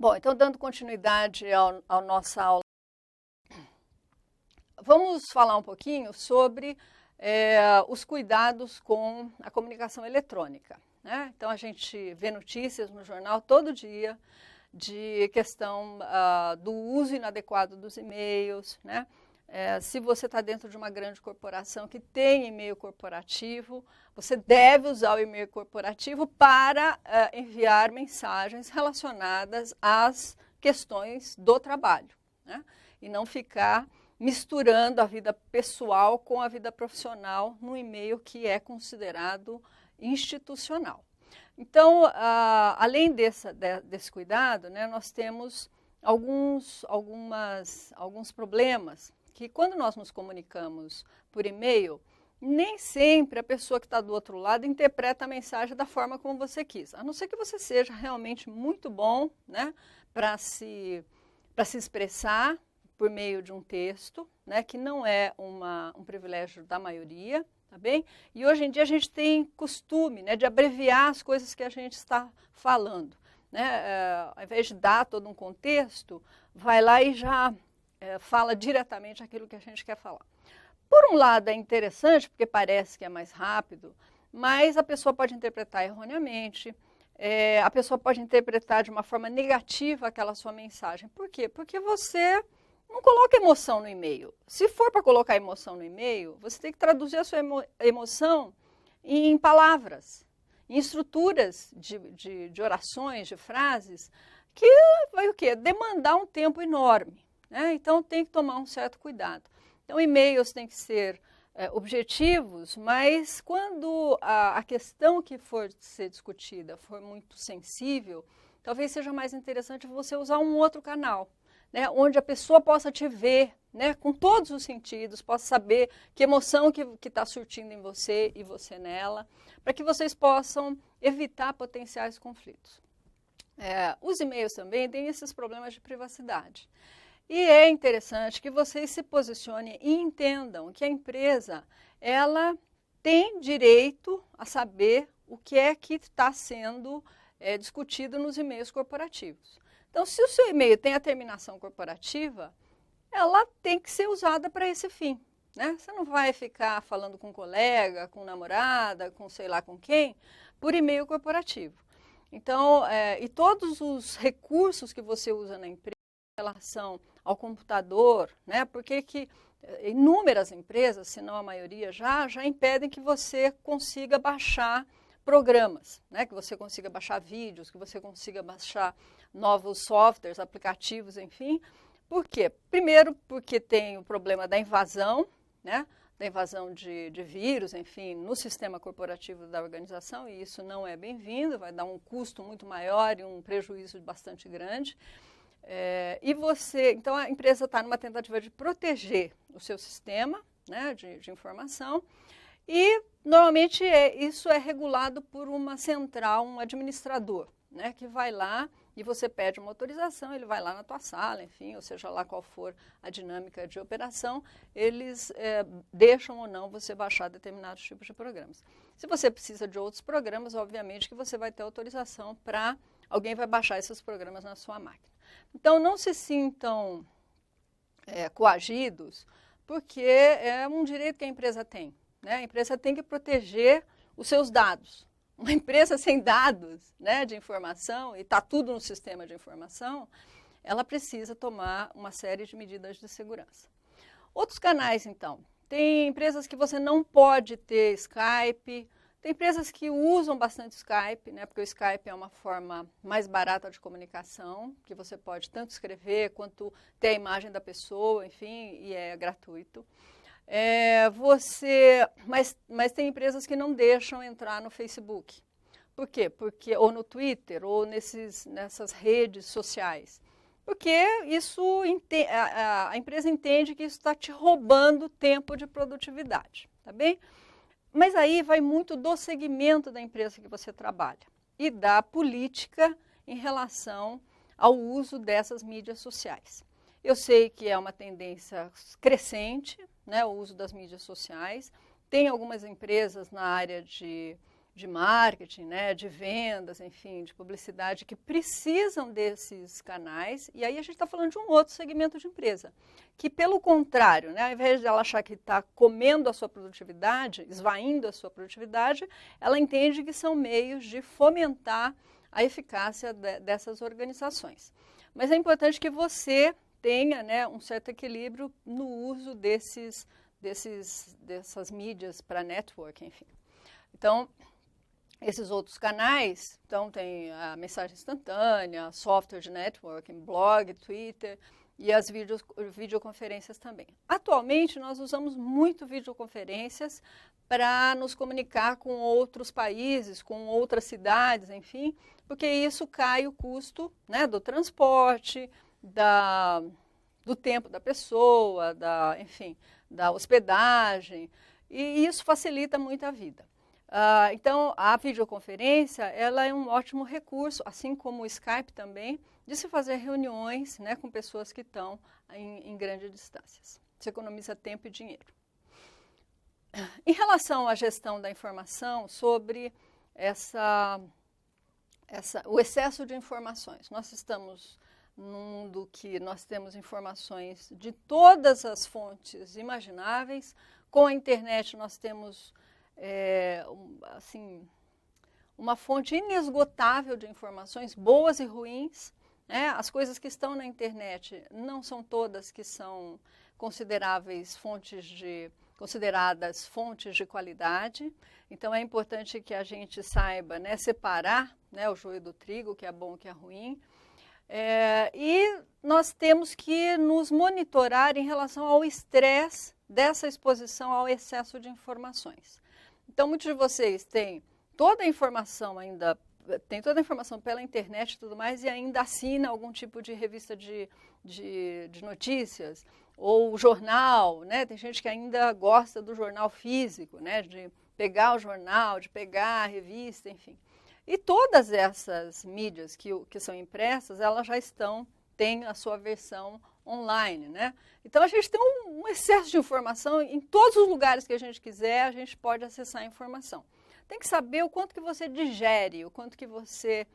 Bom, então dando continuidade à nossa aula, vamos falar um pouquinho sobre os cuidados com a comunicação eletrônica, né? Então a gente vê notícias no jornal todo dia de questão do uso inadequado dos e-mails, né? Se você está dentro de uma grande corporação que tem e-mail corporativo, você deve usar o e-mail corporativo para enviar mensagens relacionadas às questões do trabalho, né? E não ficar misturando a vida pessoal com a vida profissional no e-mail que é considerado institucional. Então, além desse cuidado, né, nós temos alguns problemas que, quando nós nos comunicamos por e-mail, nem sempre a pessoa que está do outro lado interpreta a mensagem da forma como você quis. A não ser que você seja realmente muito bom, né, para se expressar por meio de um texto, né, que não é um privilégio da maioria. Tá bem? E hoje em dia a gente tem costume, né, de abreviar as coisas que a gente está falando, né? Ao invés de dar todo um contexto, vai lá e já fala diretamente aquilo que a gente quer falar. Por um lado é interessante, porque parece que é mais rápido, mas a pessoa pode interpretar erroneamente, a pessoa pode interpretar de uma forma negativa aquela sua mensagem. Por quê? Porque você não coloca emoção no e-mail. Se for para colocar emoção no e-mail, você tem que traduzir a sua emoção em palavras, em estruturas de orações, de frases, que vai o quê? Demandar um tempo enorme, né? Então tem que tomar um certo cuidado. Então e-mails têm que ser objetivos, mas quando a questão que for ser discutida for muito sensível, talvez seja mais interessante você usar um outro canal, né, onde a pessoa possa te ver, né, com todos os sentidos, possa saber que emoção que está surtindo em você e você nela, para que vocês possam evitar potenciais conflitos. Os e-mails também têm esses problemas de privacidade. E é interessante que vocês se posicionem e entendam que a empresa ela tem direito a saber o que é que está sendo discutido nos e-mails corporativos. Então, se o seu e-mail tem a terminação corporativa, ela tem que ser usada para esse fim, né? Você não vai ficar falando com um colega, com namorada, com sei lá com quem, por e-mail corporativo. Então, e todos os recursos que você usa na empresa em relação ao computador, né? Porque inúmeras empresas, se não a maioria já impedem que você consiga baixar programas, né? Que você consiga baixar vídeos, que você consiga baixar novos softwares, aplicativos, enfim. Por quê? Primeiro, porque tem o problema da invasão, né? Da invasão de vírus, enfim, no sistema corporativo da organização, e isso não é bem-vindo, vai dar um custo muito maior e um prejuízo bastante grande. Então a empresa está numa tentativa de proteger o seu sistema, né, de informação, e normalmente isso é regulado por uma central, um administrador, né, que vai lá e você pede uma autorização, ele vai lá na tua sala, enfim, ou seja lá qual for a dinâmica de operação, eles deixam ou não você baixar determinados tipos de programas. Se você precisa de outros programas, obviamente que você vai ter autorização para alguém vai baixar esses programas na sua máquina. Então não se sintam coagidos, porque é um direito que a empresa tem, né? A empresa tem que proteger os seus dados. Uma empresa sem dados, né, de informação, e está tudo no sistema de informação, ela precisa tomar uma série de medidas de segurança. Outros canais, então. Tem empresas que você não pode ter Skype, tem empresas que usam bastante Skype, né, porque o Skype é uma forma mais barata de comunicação, que você pode tanto escrever quanto ter a imagem da pessoa, enfim, e é gratuito. Mas tem empresas que não deixam entrar no Facebook. Por quê? Ou no Twitter, ou nessas redes sociais. Porque a empresa entende que isso está te roubando tempo de produtividade, tá bem? Mas aí vai muito do segmento da empresa que você trabalha e da política em relação ao uso dessas mídias sociais. Eu sei que é uma tendência crescente, né, o uso das mídias sociais. Tem algumas empresas na área de de marketing, né, de vendas, enfim, de publicidade, que precisam desses canais. E aí a gente está falando de um outro segmento de empresa, que pelo contrário, né, ao invés de ela achar que está comendo a sua produtividade, esvaindo a sua produtividade, ela entende que são meios de fomentar a eficácia dessas organizações. Mas é importante que você tenha, né, um certo equilíbrio no uso dessas mídias para network, enfim. Então, esses outros canais, então tem a mensagem instantânea, software de networking, blog, Twitter e as videoconferências também. Atualmente, nós usamos muito videoconferências para nos comunicar com outros países, com outras cidades, enfim, porque isso cai o custo, né, do transporte, do tempo da pessoa, enfim, da hospedagem, e isso facilita muito a vida. Então, a videoconferência, ela é um ótimo recurso, assim como o Skype também, de se fazer reuniões, né, com pessoas que estão em grandes distâncias. Você economiza tempo e dinheiro. Em relação à gestão da informação, sobre o excesso de informações, nós estamos num mundo que nós temos informações de todas as fontes imagináveis. Com a internet nós temos assim, uma fonte inesgotável de informações, boas e ruins, né? As coisas que estão na internet não são todas que são consideradas fontes de qualidade. Então é importante que a gente saiba, né, separar, né, o joio do trigo, o que é bom e o que é ruim. E nós temos que nos monitorar em relação ao estresse dessa exposição ao excesso de informações. Então, muitos de vocês têm toda a informação pela internet e tudo mais, e ainda assina algum tipo de revista de notícias, ou jornal, né? Tem gente que ainda gosta do jornal físico, né? De pegar o jornal, de pegar a revista, enfim. E todas essas mídias que são impressas, elas já têm a sua versão online, né? Então a gente tem um excesso de informação em todos os lugares que a gente quiser, a gente pode acessar a informação. Tem que saber o quanto que você digere, o quanto que você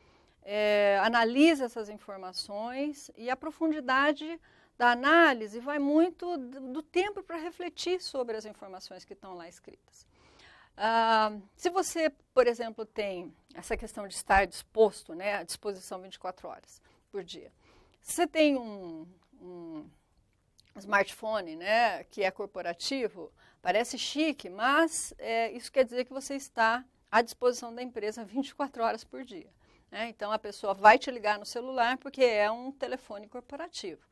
analisa essas informações, e a profundidade da análise vai muito do tempo para refletir sobre as informações que estão lá escritas. Se você, por exemplo, tem essa questão de estar disposto, né, à disposição 24 horas por dia. Se você tem um smartphone, né, que é corporativo, parece chique, mas isso quer dizer que você está à disposição da empresa 24 horas por dia. Né? Então, a pessoa vai te ligar no celular porque é um telefone corporativo.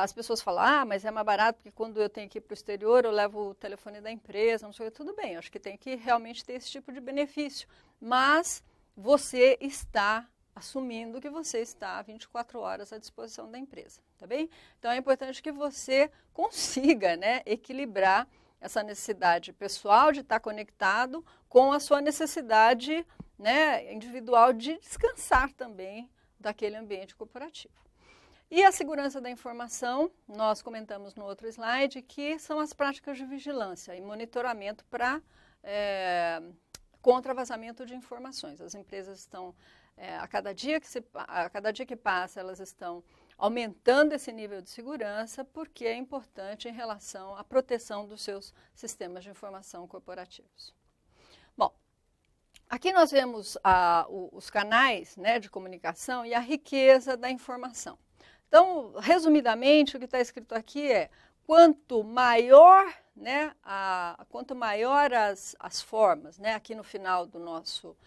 As pessoas falam, mas é mais barato porque quando eu tenho que ir para o exterior, eu levo o telefone da empresa, não sei o que, tudo bem, acho que tem que realmente ter esse tipo de benefício. Mas você está assumindo que você está 24 horas à disposição da empresa, tá bem? Então é importante que você consiga, né, equilibrar essa necessidade pessoal de estar conectado com a sua necessidade, né, individual de descansar também daquele ambiente corporativo. E a segurança da informação, nós comentamos no outro slide, que são as práticas de vigilância e monitoramento contra vazamento de informações. As empresas estão, a cada dia que passa, elas estão aumentando esse nível de segurança, porque é importante em relação à proteção dos seus sistemas de informação corporativos. Bom, aqui nós vemos os canais, né, de comunicação e a riqueza da informação. Então, resumidamente, o que está escrito aqui é: quanto maior, né, quanto maior as formas, né, aqui no final do nosso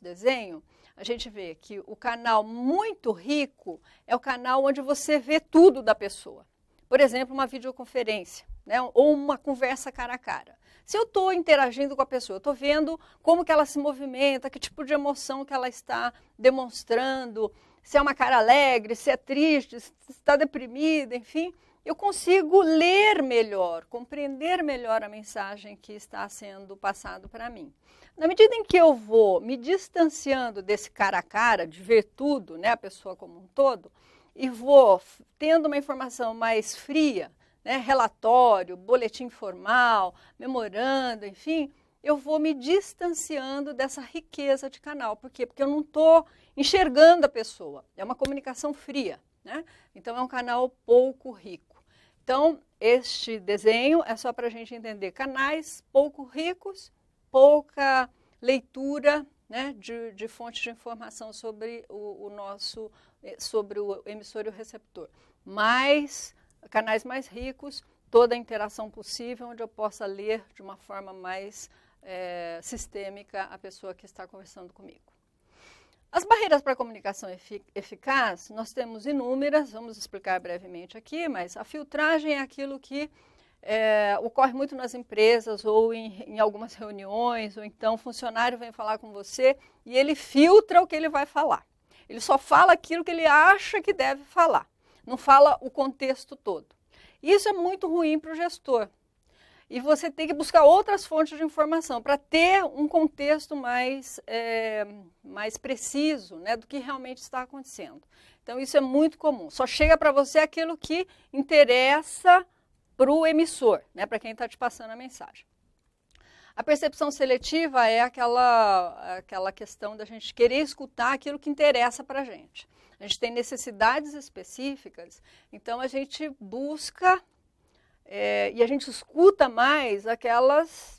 desenho, a gente vê que o canal muito rico é o canal onde você vê tudo da pessoa. Por exemplo, uma videoconferência, né, ou uma conversa cara a cara. Se eu estou interagindo com a pessoa, eu estou vendo como que ela se movimenta, que tipo de emoção que ela está demonstrando, se é uma cara alegre, se é triste, se está deprimida, enfim, eu consigo ler melhor, compreender melhor a mensagem que está sendo passado para mim. Na medida em que eu vou me distanciando desse cara a cara, de ver tudo, né, a pessoa como um todo, e vou tendo uma informação mais fria, né, relatório, boletim formal, memorando, enfim, eu vou me distanciando dessa riqueza de canal. Por quê? Porque eu não estou enxergando a pessoa. É uma comunicação fria, né? Então, é um canal pouco rico. Então, este desenho é só para a gente entender canais pouco ricos, pouca leitura, né, de fontes de informação sobre sobre o emissor e o receptor. Mas canais mais ricos, toda a interação possível, onde eu possa ler de uma forma mais sistêmica a pessoa que está conversando comigo. As barreiras para a comunicação eficaz, nós temos inúmeras, vamos explicar brevemente aqui, mas a filtragem é aquilo que ocorre muito nas empresas ou em algumas reuniões, ou então o funcionário vem falar com você e ele filtra o que ele vai falar. Ele só fala aquilo que ele acha que deve falar, não fala o contexto todo. Isso é muito ruim para o gestor. E você tem que buscar outras fontes de informação para ter um contexto mais preciso, né, do que realmente está acontecendo. Então, isso é muito comum. Só chega para você aquilo que interessa para o emissor, né, para quem está te passando a mensagem. A percepção seletiva é aquela questão da gente querer escutar aquilo que interessa para a gente. A gente tem necessidades específicas, então a gente busca e a gente escuta mais aquelas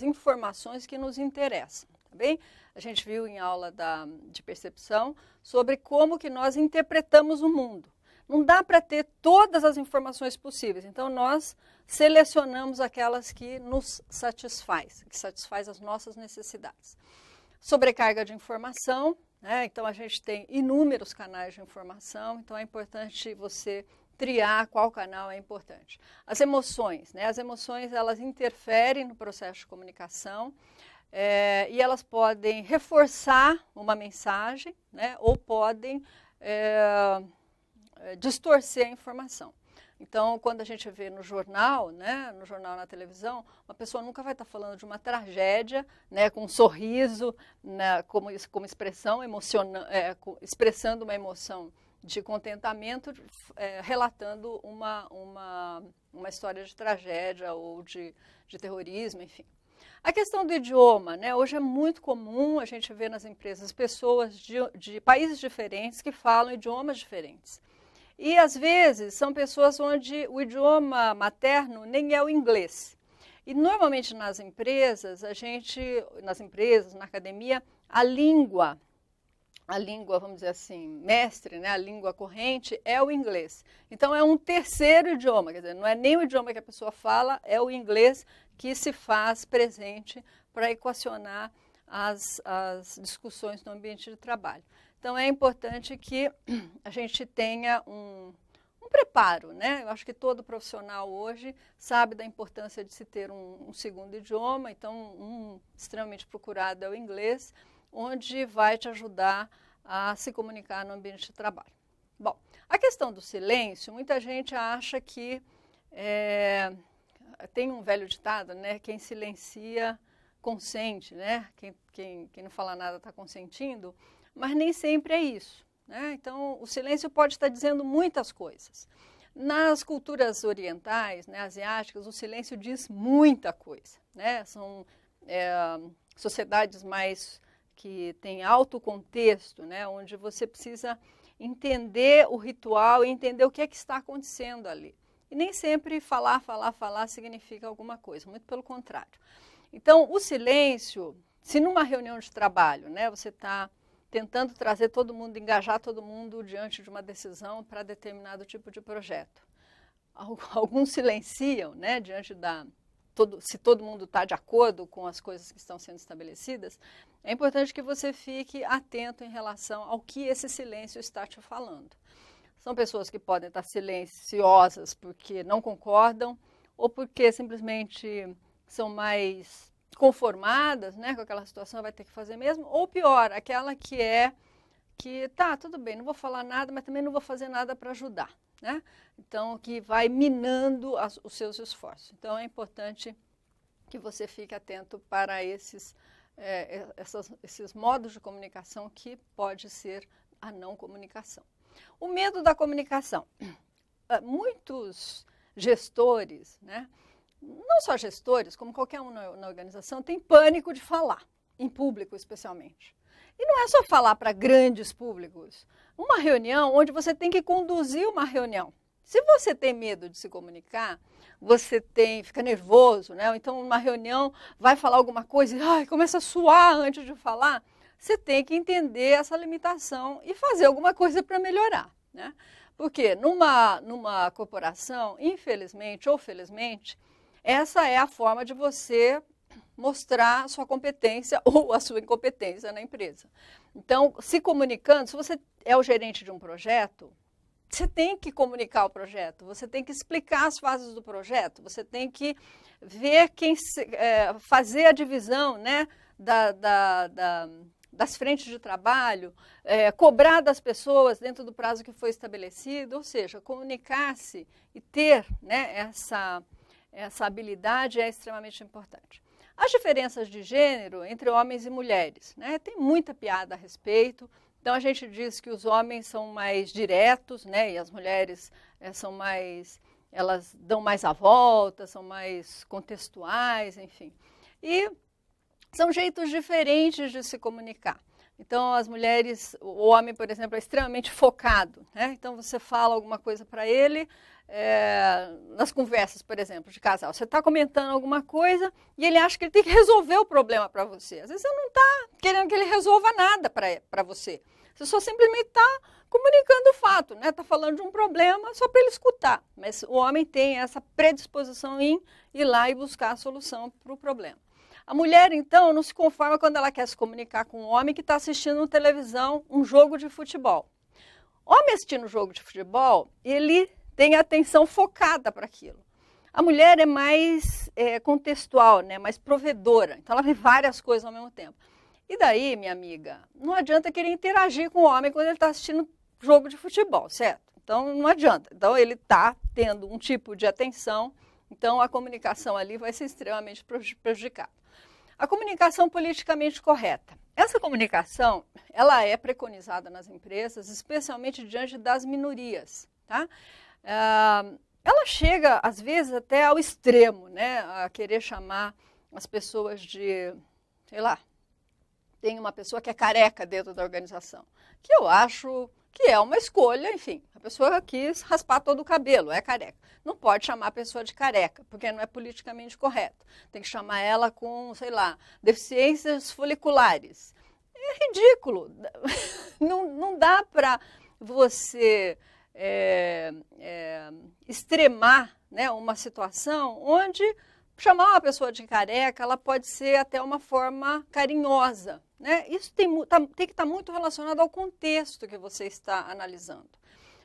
informações que nos interessam, tá bem? A gente viu em aula de percepção sobre como que nós interpretamos o mundo. Não dá para ter todas as informações possíveis, então nós selecionamos aquelas que nos satisfaz, que satisfaz as nossas necessidades. Sobrecarga de informação, né? Então a gente tem inúmeros canais de informação, então é importante você triar qual canal é importante. As emoções, né? As emoções elas interferem no processo de comunicação e elas podem reforçar uma mensagem, né? Ou podem distorcer a informação. Então, quando a gente vê no jornal, né, na televisão, uma pessoa nunca vai estar falando de uma tragédia, né, com um sorriso, né, como expressão, expressando uma emoção de contentamento, relatando uma história de tragédia ou de terrorismo, enfim. A questão do idioma, né, hoje é muito comum a gente ver nas empresas pessoas de países diferentes que falam idiomas diferentes. E, às vezes, são pessoas onde o idioma materno nem é o inglês. E, normalmente, nas empresas, na academia, a língua, vamos dizer assim, mestre, né, a língua corrente, é o inglês. Então, é um terceiro idioma, quer dizer, não é nem o idioma que a pessoa fala, é o inglês que se faz presente para equacionar as discussões no ambiente de trabalho. Então, é importante que a gente tenha um preparo, né? Eu acho que todo profissional hoje sabe da importância de se ter um segundo idioma, então, um extremamente procurado é o inglês, onde vai te ajudar a se comunicar no ambiente de trabalho. Bom, a questão do silêncio, muita gente acha que tem um velho ditado, né? Quem silencia consente, né? Quem não fala nada está consentindo. Mas nem sempre é isso, né? Então, o silêncio pode estar dizendo muitas coisas. Nas culturas orientais, né, asiáticas, o silêncio diz muita coisa, né? São sociedades mais que têm alto contexto, né, onde você precisa entender o ritual e entender o que é que está acontecendo ali. E nem sempre falar significa alguma coisa, muito pelo contrário. Então, o silêncio, se numa reunião de trabalho, né, você está tentando trazer todo mundo, engajar todo mundo diante de uma decisão para determinado tipo de projeto. Alguns silenciam, né, diante se todo mundo está de acordo com as coisas que estão sendo estabelecidas, é importante que você fique atento em relação ao que esse silêncio está te falando. São pessoas que podem estar silenciosas porque não concordam ou porque simplesmente são mais conformadas, né, com aquela situação, vai ter que fazer mesmo, ou pior, aquela que tá, tudo bem, não vou falar nada, mas também não vou fazer nada para ajudar, né? Então, que vai minando os seus esforços. Então, é importante que você fique atento para esses modos de comunicação que pode ser a não comunicação. O medo da comunicação. Muitos gestores, né, não só gestores, como qualquer um na organização, tem pânico de falar, em público especialmente. E não é só falar para grandes públicos. Uma reunião onde você tem que conduzir uma reunião. Se você tem medo de se comunicar, fica nervoso, né? Ou então uma reunião vai falar alguma coisa e começa a suar antes de falar, você tem que entender essa limitação e fazer alguma coisa para melhorar, né? Porque numa corporação, infelizmente ou felizmente, essa é a forma de você mostrar a sua competência ou a sua incompetência na empresa. Então, se comunicando, se você é o gerente de um projeto, você tem que comunicar o projeto, você tem que explicar as fases do projeto, você tem que ver fazer a divisão, né, das frentes de trabalho, cobrar das pessoas dentro do prazo que foi estabelecido, ou seja, comunicar-se e ter, né, essa habilidade é extremamente importante. As diferenças de gênero entre homens e mulheres, né, tem muita piada a respeito. Então, a gente diz que os homens são mais diretos, né, e as mulheres elas dão mais a volta, são mais contextuais, enfim. E são jeitos diferentes de se comunicar. Então, as mulheres, o homem, por exemplo, é extremamente focado, né? Então, você fala alguma coisa para ele, nas conversas, por exemplo, de casal. Você está comentando alguma coisa e ele acha que ele tem que resolver o problema para você. Às vezes, você não está querendo que ele resolva nada para você. Você só simplesmente está comunicando o fato, né? Está falando de um problema só para ele escutar. Mas o homem tem essa predisposição em ir lá e buscar a solução para o problema. A mulher, então, não se conforma quando ela quer se comunicar com um homem que está assistindo na televisão um jogo de futebol. Homem assistindo um jogo de futebol, ele tem a atenção focada para aquilo. A mulher é mais contextual, né? Mais provedora. Então, ela vê várias coisas ao mesmo tempo. E daí, minha amiga, não adianta querer interagir com o homem quando ele está assistindo jogo de futebol, certo? Então, não adianta. Então, ele está tendo um tipo de atenção, então a comunicação ali vai ser extremamente prejudicada. A comunicação politicamente correta. Essa comunicação, ela é preconizada nas empresas, especialmente diante das minorias, tá? Ela chega, às vezes, até ao extremo, né? A querer chamar as pessoas de, sei lá, tem uma pessoa que é careca dentro da organização, que eu acho que é uma escolha, enfim, a pessoa quis raspar todo o cabelo, é careca. Não pode chamar a pessoa de careca, porque não é politicamente correto. Tem que chamar ela com, sei lá, deficiências foliculares. É ridículo. Não dá para você extremar, né, uma situação onde chamar uma pessoa de careca, ela pode ser até uma forma carinhosa, né? Isso tem que estar muito relacionado ao contexto que você está analisando.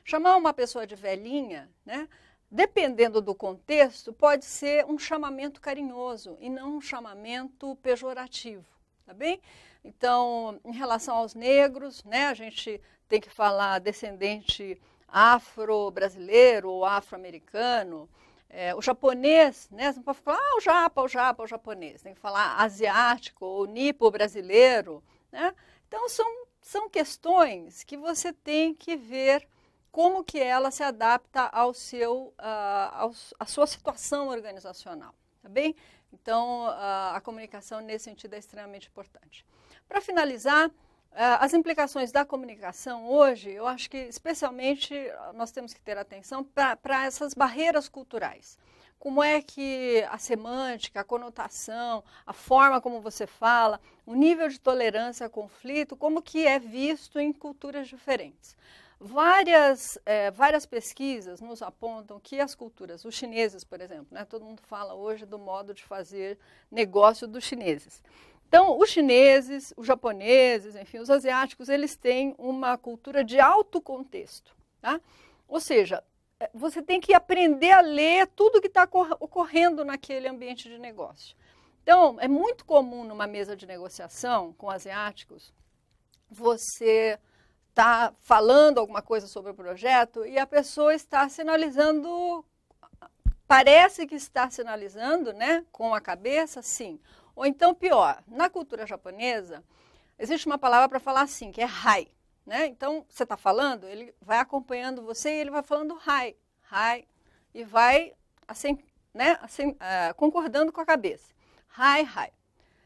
Chamar uma pessoa de velhinha, né, dependendo do contexto, pode ser um chamamento carinhoso e não um chamamento pejorativo, tá bem? Então, em relação aos negros, né, a gente tem que falar descendente afro-brasileiro ou afro-americano. O japonês, né, você não pode falar o japonês, tem que falar asiático ou nipo-brasileiro, né? Então, são questões que você tem que ver como que ela se adapta à sua situação organizacional, tá bem? Então, a comunicação nesse sentido é extremamente importante. Para finalizar, as implicações da comunicação hoje, eu acho que especialmente nós temos que ter atenção para essas barreiras culturais. Como é que a semântica, a conotação, a forma como você fala, o nível de tolerância a conflito, como que é visto em culturas diferentes. Várias pesquisas nos apontam que as culturas, os chineses, por exemplo, né, todo mundo fala hoje do modo de fazer negócio dos chineses. Então, os chineses, os japoneses, enfim, os asiáticos, eles têm uma cultura de alto contexto, tá? Ou seja, você tem que aprender a ler tudo que está ocorrendo naquele ambiente de negócio. Então, é muito comum numa mesa de negociação com asiáticos, você está falando alguma coisa sobre o projeto e a pessoa está sinalizando, parece que está sinalizando, né, com a cabeça, sim. Ou então, pior, na cultura japonesa, existe uma palavra para falar assim, que é hai, né? Então, você está falando, ele vai acompanhando você e ele vai falando hai, e vai, assim, né, assim, concordando com a cabeça. Hai, hai.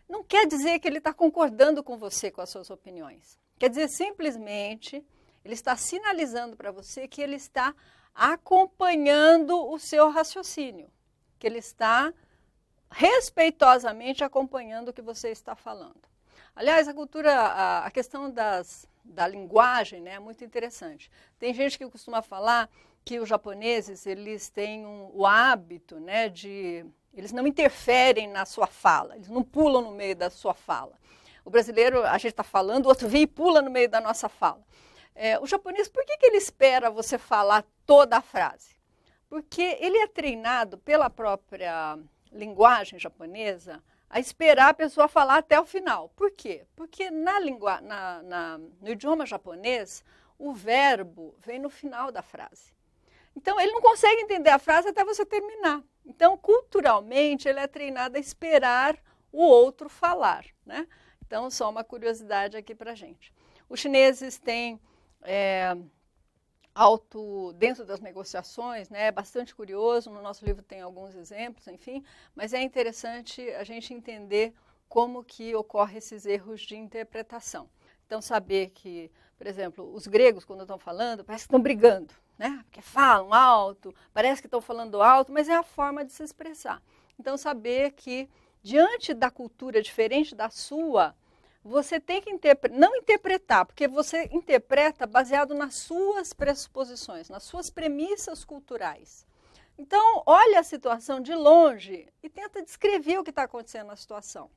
Não quer dizer que ele está concordando com você, com as suas opiniões. Quer dizer, simplesmente, ele está sinalizando para você que ele está acompanhando o seu raciocínio, que ele está respeitosamente acompanhando o que você está falando. Aliás, a questão da linguagem, né, é muito interessante. Tem gente que costuma falar que os japoneses, eles têm o hábito, né, eles não interferem na sua fala, eles não pulam no meio da sua fala. O brasileiro, a gente está falando, o outro vem e pula no meio da nossa fala. O japonês, por que ele espera você falar toda a frase? Porque ele é treinado pela própria linguagem japonesa a esperar a pessoa falar até o final. Por quê? Porque no idioma japonês, o verbo vem no final da frase. Então, ele não consegue entender a frase até você terminar. Então, culturalmente, ele é treinado a esperar o outro falar, né? Então, só uma curiosidade aqui para a gente. Os chineses têm dentro das negociações, né, é bastante curioso, no nosso livro tem alguns exemplos, enfim, mas é interessante a gente entender como que ocorrem esses erros de interpretação. Então, saber que, por exemplo, os gregos, quando estão falando, parece que estão brigando, né? Porque falam alto, parece que estão falando alto, mas é a forma de se expressar. Então, saber que, diante da cultura diferente da sua, você tem que não interpretar, porque você interpreta baseado nas suas pressuposições, nas suas premissas culturais. Então, olha a situação de longe e tenta descrever o que está acontecendo na situação.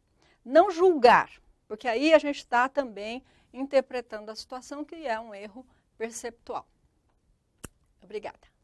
Não julgar, porque aí a gente está também interpretando a situação, que é um erro perceptual. Obrigada.